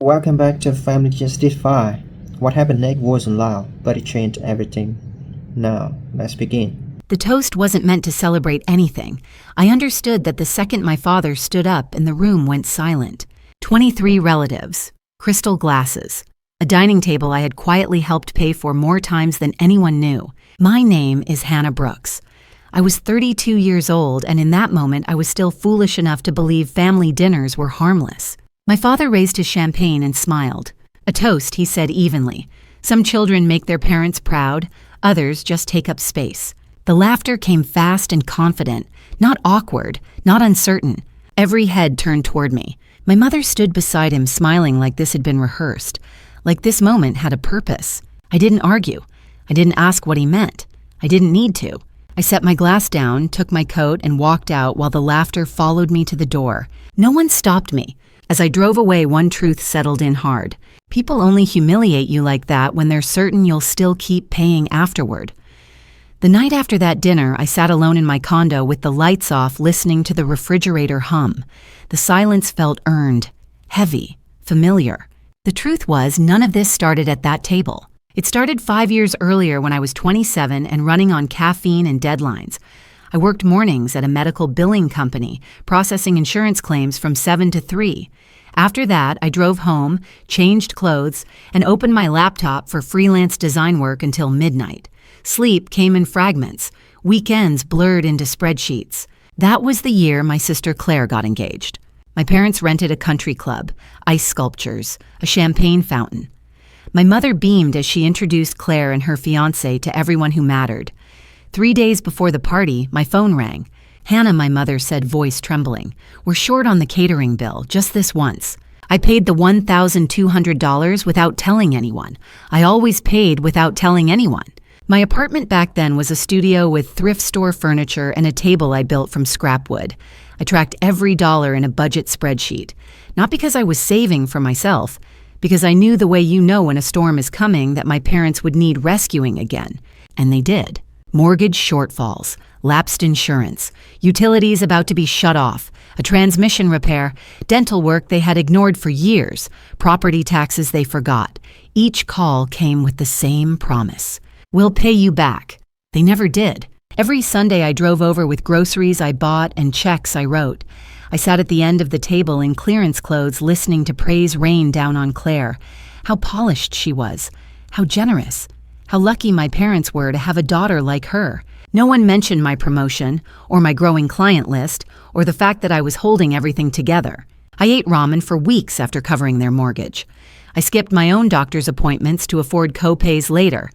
Welcome back to Family Justify. What happened next wasn't loud, but it changed everything. Now, let's begin. The toast wasn't meant to celebrate anything. I understood that the second my father stood up and the room went silent. 23 relatives, crystal glasses, a dining table I had quietly helped pay for more times than anyone knew. My name is Hannah Brooks. I was 32 years old, and in that moment I was still foolish enough to believe family dinners were harmless. My father raised his champagne and smiled. A toast, he said evenly. Some children make their parents proud, others just take up space. The laughter came fast and confident, not awkward, not uncertain. Every head turned toward me. My mother stood beside him, smiling like this had been rehearsed, like this moment had a purpose. I didn't argue. I didn't ask what he meant. I didn't need to. I set my glass down, took my coat, and walked out while the laughter followed me to the door. No one stopped me. As I drove away, one truth settled in hard. People only humiliate you like that when they're certain you'll still keep paying afterward. The night after that dinner, I sat alone in my condo with the lights off, listening to the refrigerator hum. The silence felt earned, heavy, familiar. The truth was, none of this started at that table. It started 5 years earlier when I was 27 and running on caffeine and deadlines. I worked mornings at a medical billing company, processing insurance claims from 7 to 3. After that, I drove home, changed clothes, and opened my laptop for freelance design work until midnight. Sleep came in fragments. Weekends blurred into spreadsheets. That was the year my sister Claire got engaged. My parents rented a country club, ice sculptures, a champagne fountain. My mother beamed as she introduced Claire and her fiancé to everyone who mattered. 3 days before the party, my phone rang. Hannah, my mother said, voice trembling. We're short on the catering bill, just this once. I paid the $1,200 without telling anyone. I always paid without telling anyone. My apartment back then was a studio with thrift store furniture and a table I built from scrap wood. I tracked every dollar in a budget spreadsheet. Not because I was saving for myself, because I knew the way you know when a storm is coming that my parents would need rescuing again. And they did. Mortgage shortfalls, lapsed insurance, utilities about to be shut off, a transmission repair, dental work they had ignored for years, property taxes they forgot. Each call came with the same promise. We'll pay you back. They never did. Every Sunday I drove over with groceries I bought and checks I wrote. I sat at the end of the table in clearance clothes listening to praise rain down on Claire. How polished she was. How generous. How lucky my parents were to have a daughter like her. No one mentioned my promotion, or my growing client list, or the fact that I was holding everything together. I ate ramen for weeks after covering their mortgage. I skipped my own doctor's appointments to afford co-pays later.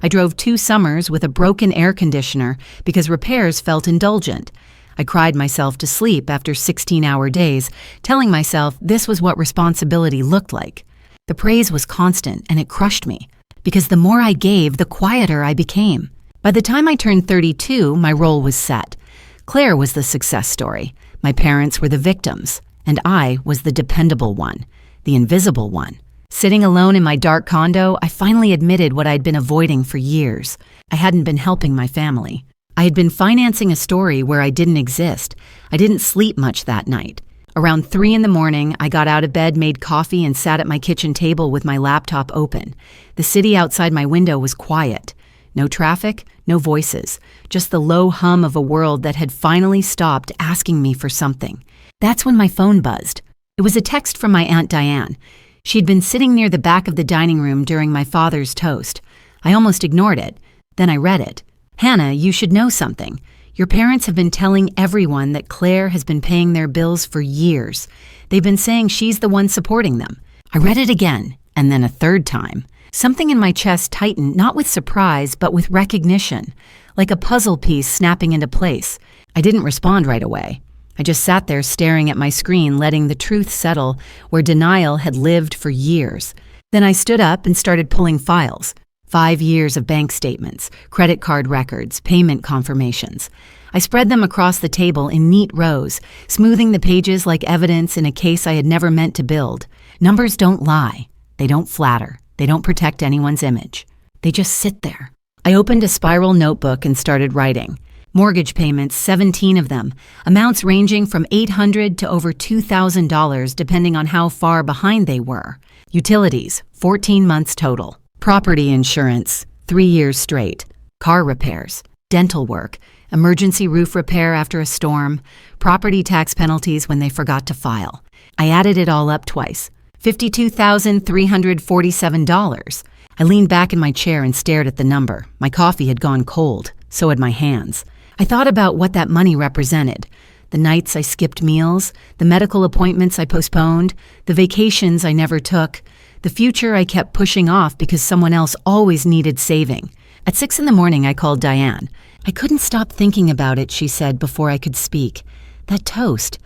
I drove 2 summers with a broken air conditioner because repairs felt indulgent. I cried myself to sleep after 16-hour days, telling myself this was what responsibility looked like. The praise was constant, and it crushed me, because the more I gave, the quieter I became. By the time I turned 32, my role was set. Claire was the success story. My parents were the victims, and I was the dependable one, the invisible one. Sitting alone in my dark condo, I finally admitted what I'd been avoiding for years. I hadn't been helping my family. I had been financing a story where I didn't exist. I didn't sleep much that night. Around 3 in the morning, I got out of bed, made coffee, and sat at my kitchen table with my laptop open. The city outside my window was quiet. No traffic, no voices, just the low hum of a world that had finally stopped asking me for something. That's when my phone buzzed. It was a text from my Aunt Diane. She'd been sitting near the back of the dining room during my father's toast. I almost ignored it. Then I read it. Hannah, you should know something. Your parents have been telling everyone that Claire has been paying their bills for years. They've been saying she's the one supporting them. I read it again, and then a third time. Something in my chest tightened, not with surprise, but with recognition, like a puzzle piece snapping into place. I didn't respond right away. I just sat there staring at my screen, letting the truth settle where denial had lived for years. Then I stood up and started pulling files. 5 years of bank statements, credit card records, payment confirmations. I spread them across the table in neat rows, smoothing the pages like evidence in a case I had never meant to build. Numbers don't lie. They don't flatter. They don't protect anyone's image. They just sit there. I opened a spiral notebook and started writing. Mortgage payments, 17 of them, amounts ranging from $800 to over $2,000 depending on how far behind they were. Utilities, 14 months total. Property insurance, 3 years straight. Car repairs, dental work, emergency roof repair after a storm, property tax penalties when they forgot to file. I added it all up twice. $52,347. I leaned back in my chair and stared at the number. My coffee had gone cold, so had my hands. I thought about what that money represented. The nights I skipped meals, the medical appointments I postponed, the vacations I never took, the future I kept pushing off because someone else always needed saving. At 6 a.m, I called Diane. I couldn't stop thinking about it, she said before I could speak. That toast,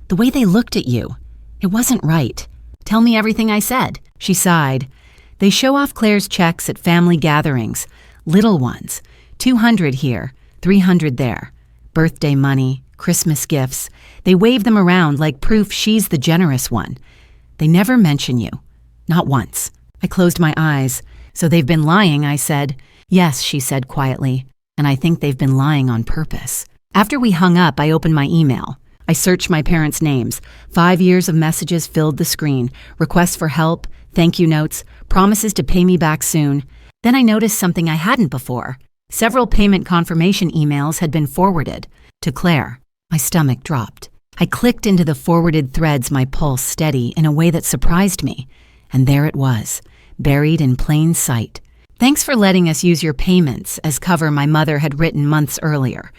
the way they looked at you, it wasn't right. Tell me everything I said. She sighed. They show off Claire's checks at family gatherings. Little ones. 200 here, 300 there. Birthday money, Christmas gifts. They wave them around like proof she's the generous one. They never mention you. Not once. I closed my eyes. So they've been lying, I said. Yes, she said quietly. And I think they've been lying on purpose. After we hung up, I opened my email. I searched my parents' names. 5 years of messages filled the screen. Requests for help, thank you notes, promises to pay me back soon. Then I noticed something I hadn't before. Several payment confirmation emails had been forwarded. To Claire. My stomach dropped. I clicked into the forwarded threads, my pulse steady in a way that surprised me. And there it was, buried in plain sight. Thanks for letting us use your payments as cover my mother had written months earlier.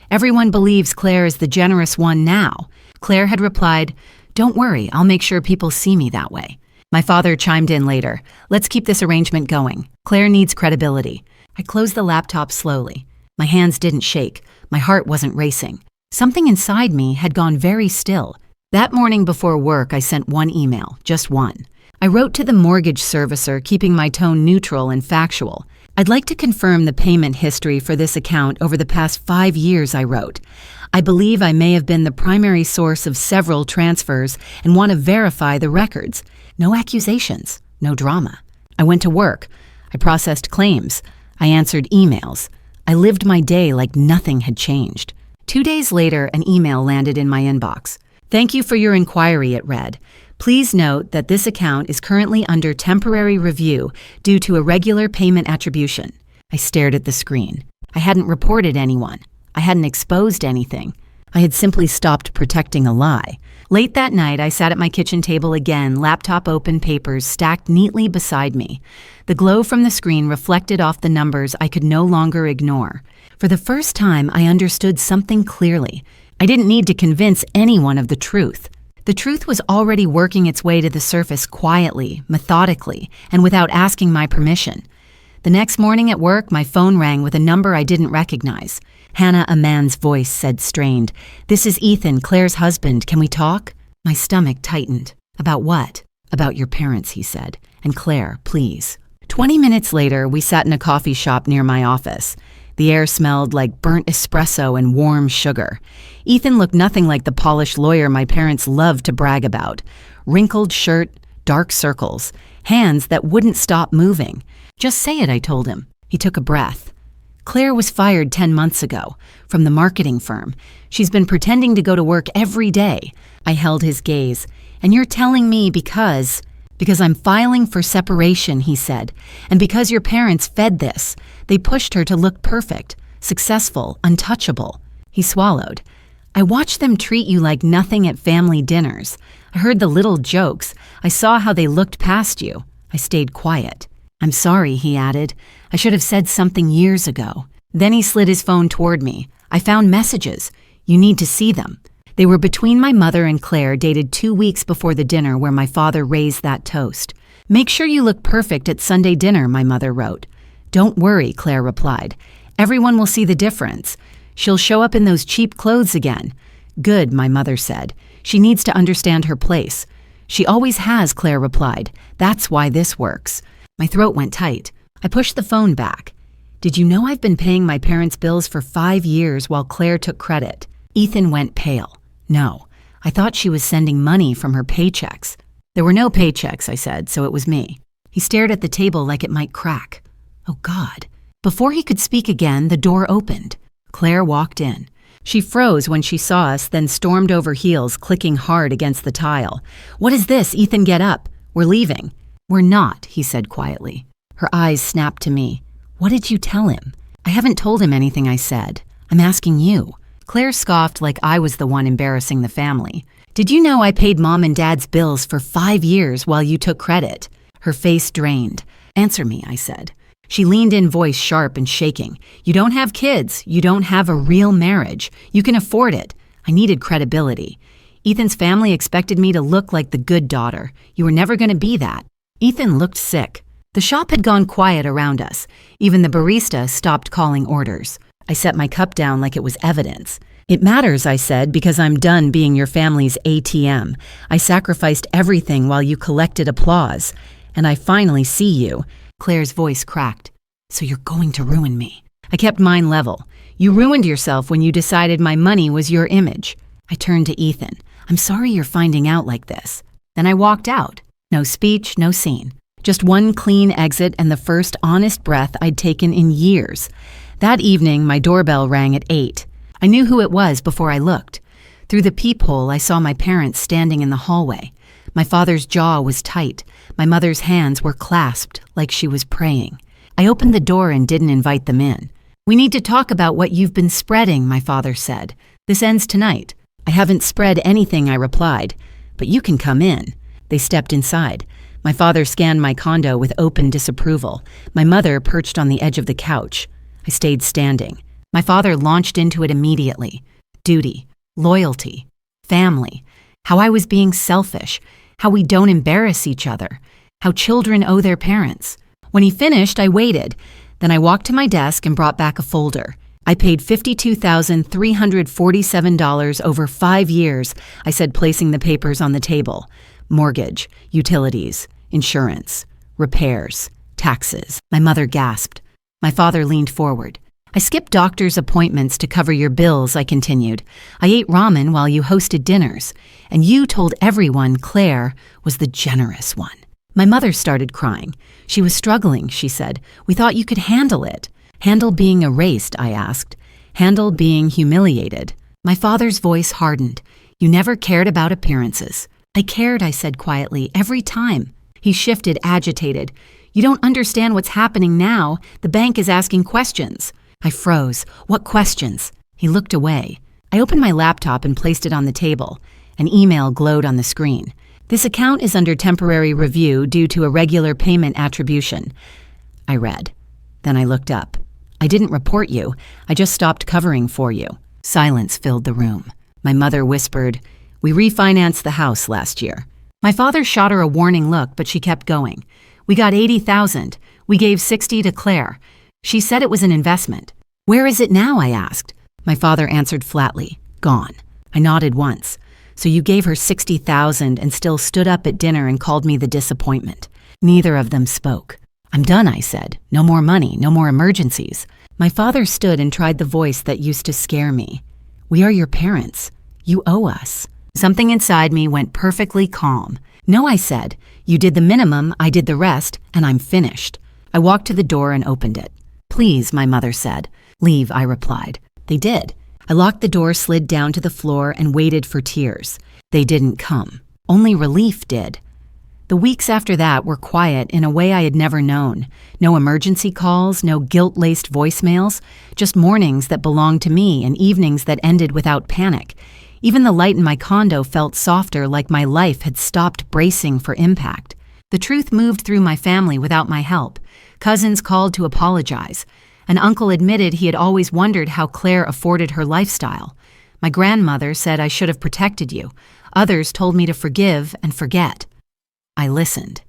Everyone believes Claire is the generous one now. Claire had replied, don't worry, I'll make sure people see me that way. My father chimed in later. Let's keep this arrangement going. Claire needs credibility. I closed the laptop slowly. My hands didn't shake. My heart wasn't racing. Something inside me had gone very still. That morning before work, I sent one email, just one. I wrote to the mortgage servicer, keeping my tone neutral and factual. I'd like to confirm the payment history for this account over the past 5 years, I wrote. I believe I may have been the primary source of several transfers and want to verify the records. No accusations, no drama. I went to work. I processed claims. I answered emails. I lived my day like nothing had changed. 2 days later, an email landed in my inbox. Thank you for your inquiry, it read. Please note that this account is currently under temporary review due to irregular payment attribution. I stared at the screen. I hadn't reported anyone. I hadn't exposed anything. I had simply stopped protecting a lie. Late that night, I sat at my kitchen table again, laptop open, papers stacked neatly beside me. The glow from the screen reflected off the numbers I could no longer ignore. For the first time, I understood something clearly. I didn't need to convince anyone of the truth. The truth was already working its way to the surface quietly, methodically, and without asking my permission. The next morning at work, my phone rang with a number I didn't recognize. Hannah, a man's voice, said strained, "This is Ethan, Claire's husband. Can we talk?" My stomach tightened. "About what?" "About your parents," he said. "And Claire, please." 20 minutes later, we sat in a coffee shop near my office. The air smelled like burnt espresso and warm sugar. Ethan looked nothing like the polished lawyer my parents loved to brag about. Wrinkled shirt, dark circles, hands that wouldn't stop moving. "Just say it," I told him. He took a breath. "Claire was fired 10 months ago from the marketing firm. She's been pretending to go to work every day." I held his gaze. "And you're telling me because I'm filing for separation," he said. "And because your parents fed this. They pushed her to look perfect, successful, untouchable." He swallowed. "I watched them treat you like nothing at family dinners. I heard the little jokes. I saw how they looked past you. I stayed quiet." "I'm sorry," he added. "I should have said something years ago." Then he slid his phone toward me. "I found messages. You need to see them." They were between my mother and Claire, dated 2 weeks before the dinner where my father raised that toast. "Make sure you look perfect at Sunday dinner," my mother wrote. "Don't worry," Claire replied. "Everyone will see the difference. She'll show up in those cheap clothes again." "Good," my mother said. "She needs to understand her place." "She always has," Claire replied. "That's why this works." My throat went tight. I pushed the phone back. "Did you know I've been paying my parents' bills for 5 years while Claire took credit?" Ethan went pale. "No, I thought she was sending money from her paychecks." "There were no paychecks," I said, "so it was me." He stared at the table like it might crack. Oh God. Before he could speak again, the door opened. Claire walked in. She froze when she saw us, then stormed over heels, clicking hard against the tile. "What is this? Ethan, get up. We're leaving." "We're not," he said quietly. Her eyes snapped to me. "What did you tell him?" "I haven't told him anything," I said. "I'm asking you." Claire scoffed like I was the one embarrassing the family. "Did you know I paid Mom and Dad's bills for 5 years while you took credit?" Her face drained. "Answer me," I said. She leaned in, voice sharp and shaking. "You don't have kids. You don't have a real marriage. You can afford it." I needed credibility. Ethan's family expected me to look like the good daughter. You were never going to be that. Ethan looked sick. The shop had gone quiet around us. Even the barista stopped calling orders. I set my cup down like it was evidence. "It matters," I said, "because I'm done being your family's ATM. I sacrificed everything while you collected applause. And I finally see you." Claire's voice cracked. "So you're going to ruin me." I kept mine level. "You ruined yourself when you decided my money was your image." I turned to Ethan. "I'm sorry you're finding out like this." Then I walked out. No speech, no scene. Just one clean exit and the first honest breath I'd taken in years. That evening, my doorbell rang at 8. I knew who it was before I looked. Through the peephole, I saw my parents standing in the hallway. My father's jaw was tight. My mother's hands were clasped like she was praying. I opened the door and didn't invite them in. "We need to talk about what you've been spreading," my father said. "This ends tonight." "I haven't spread anything," I replied. "But you can come in." They stepped inside. My father scanned my condo with open disapproval. My mother perched on the edge of the couch. I stayed standing. My father launched into it immediately. Duty, loyalty, family, how I was being selfish, how we don't embarrass each other, how children owe their parents. When he finished, I waited. Then I walked to my desk and brought back a folder. I paid $52,347 over 5 years, I said, placing the papers on the table. Mortgage, utilities, insurance, repairs, taxes. My mother gasped. My father leaned forward. "I skipped doctor's appointments to cover your bills," I continued. "I ate ramen while you hosted dinners. And you told everyone Claire was the generous one." My mother started crying. "She was struggling," she said. "We thought you could handle it." "Handle being erased," I asked. "Handle being humiliated." My father's voice hardened. "You never cared about appearances." "I cared," I said quietly, "every time." He shifted, agitated. "You don't understand what's happening now. The bank is asking questions." I froze. "What questions?" He looked away. I opened my laptop and placed it on the table. An email glowed on the screen. "This account is under temporary review due to irregular payment attribution." I read. Then I looked up. "I didn't report you. I just stopped covering for you." Silence filled the room. My mother whispered, "We refinanced the house last year." My father shot her a warning look, but she kept going. "We got $80,000. We gave $60,000 to Claire. She said it was an investment." "Where is it now?" I asked. My father answered flatly, "Gone." I nodded once. "So you gave her $60,000 and still stood up at dinner and called me the disappointment." Neither of them spoke. "I'm done," I said. "No more money, no more emergencies." My father stood and tried the voice that used to scare me. "We are your parents. You owe us." Something inside me went perfectly calm. "No," I said. "You did the minimum, I did the rest, and I'm finished." I walked to the door and opened it. "Please," my mother said. "Leave," I replied. They did. I locked the door, slid down to the floor, and waited for tears. They didn't come. Only relief did. The weeks after that were quiet in a way I had never known. No emergency calls, no guilt-laced voicemails, just mornings that belonged to me and evenings that ended without panic. Even the light in my condo felt softer, like my life had stopped bracing for impact. The truth moved through my family without my help. Cousins called to apologize. An uncle admitted he had always wondered how Claire afforded her lifestyle. My grandmother said I should have protected you. Others told me to forgive and forget. I listened,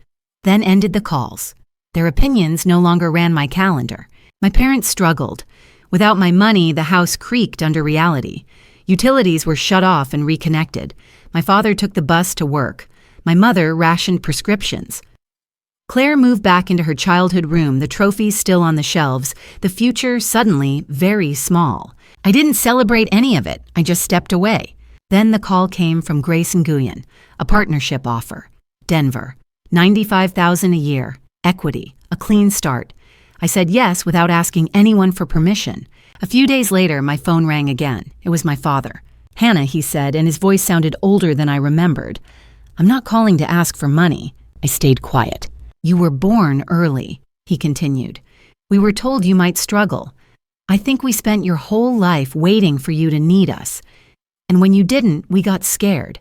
then ended the calls. Their opinions no longer ran my calendar. My parents struggled. Without my money, the house creaked under reality. Utilities were shut off and reconnected. My father took the bus to work. My mother rationed prescriptions. Claire moved back into her childhood room, the trophies still on the shelves, the future suddenly very small. I didn't celebrate any of it. I just stepped away. Then the call came from Grace and Nguyen, a partnership offer. Denver, $95,000 a year, equity, a clean start. I said yes without asking anyone for permission. A few days later, my phone rang again. It was my father. "Hannah," he said, and his voice sounded older than I remembered. "I'm not calling to ask for money." I stayed quiet. "You were born early," he continued. "We were told you might struggle. I think we spent your whole life waiting for you to need us. And when you didn't, we got scared.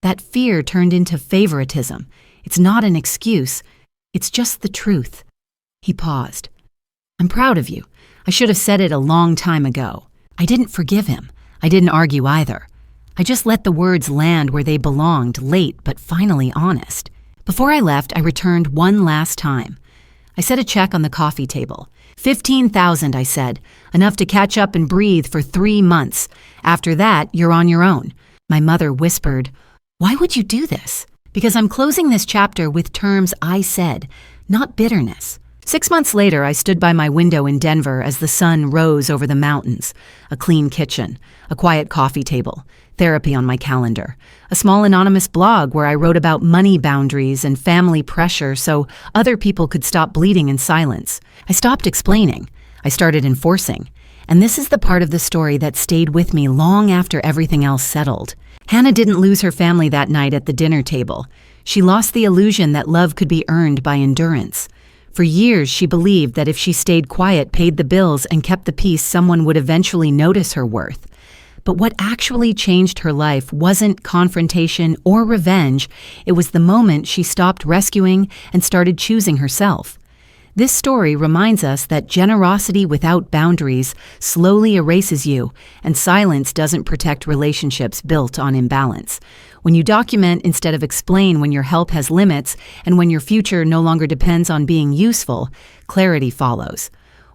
That fear turned into favoritism. It's not an excuse. It's just the truth." He paused. "I'm proud of you. I should have said it a long time ago. I didn't forgive him. I didn't argue either. I just let the words land where they belonged, late but finally honest. Before I left, I returned one last time. I set a check on the coffee table. 15,000, I said, enough to catch up and breathe for 3 months. After that, you're on your own." My mother whispered, "Why would you do this?" "Because I'm closing this chapter with terms I said, not bitterness." 6 months later, I stood by my window in Denver as the sun rose over the mountains. A clean kitchen, a quiet coffee table, therapy on my calendar, a small anonymous blog where I wrote about money boundaries and family pressure so other people could stop bleeding in silence. I stopped explaining. I started enforcing. And this is the part of the story that stayed with me long after everything else settled. Hannah didn't lose her family that night at the dinner table. She lost the illusion that love could be earned by endurance. For years, she believed that if she stayed quiet, paid the bills, and kept the peace, someone would eventually notice her worth. But what actually changed her life wasn't confrontation or revenge. It was the moment she stopped rescuing and started choosing herself. This story reminds us that generosity without boundaries slowly erases you, and silence doesn't protect relationships built on imbalance. When you document instead of explain, when your help has limits, and when your future no longer depends on being useful, clarity follows.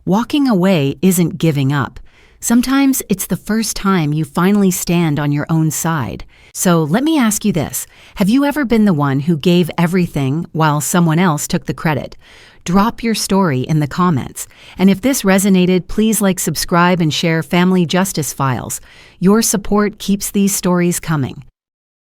Walking away isn't giving up. Sometimes it's the first time you finally stand on your own side. So let me ask you this. Have you ever been the one who gave everything while someone else took the credit? Drop your story in the comments. And if this resonated, please subscribe, and share Family Justice Files. Your support keeps these stories coming.